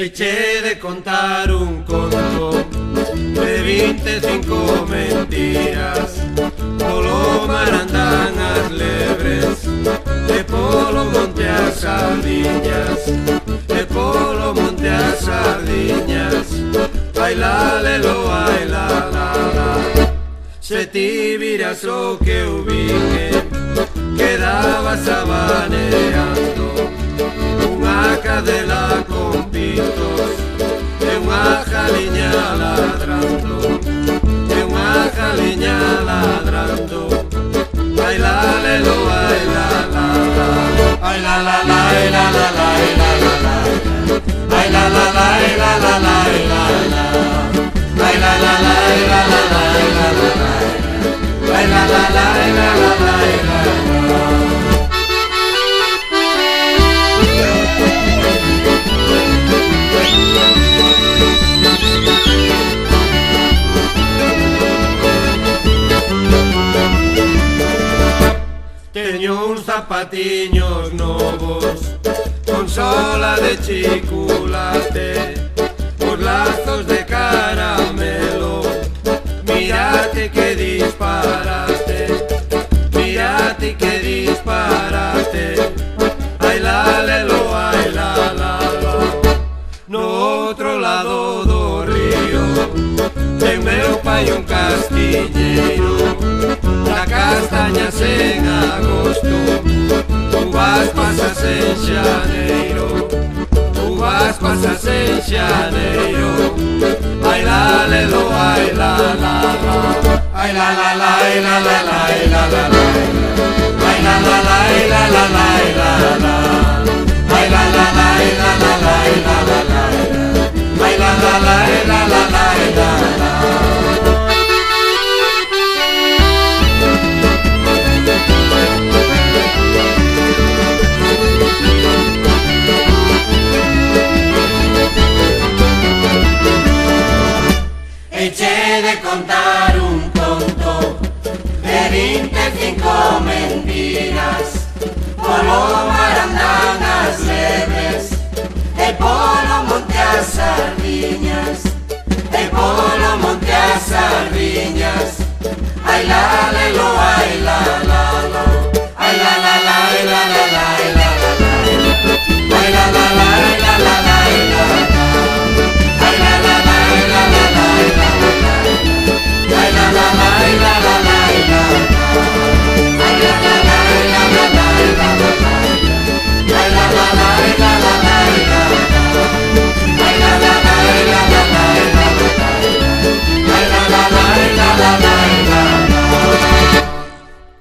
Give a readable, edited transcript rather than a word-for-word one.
Eché de contar un conto de 25 mentiras. Polo mar andan as lebres, e polo monte as sardiñas, e polo monte as sardiñas. Ai la lelo, ai la la la. Se ti viras o que eu vine, quedabas abaneando unha cadela con pitos e unha jaliña ladrando, e unha jaliña ladrando. Ai la lelo, ai la la la, ai la la la, ai la la la, ai la la la, ai la la la, ai la la la, ai la la, ai la la la, ai la la la, ai la la la, ai la la la, ai la la la, ai la la. Teño uns zapatiños novos con sola de chocolate, os lazos de caramelo. Mírate que disparate, mírate que disparate. Ai la lelo, ai la la la. No outro lado do río ten meu pai un castilleiro, na castañas en agosto, uvas pasas en xaneiro, uvas pasas en xaneiro. Ai la lelo, ai la la la, ai la la la, ai la la la, ai la la la, ai la la la, ai la la la, ai la la, ai la la la, ai la la la, ai la la la, ai la la la, ai la la la, ai la la. Eché de contar un conto de 25 mentiras. Polo mar andan as lebres, e polo monte as sardiñas, e polo monte as sardiñas. Ai la lelo,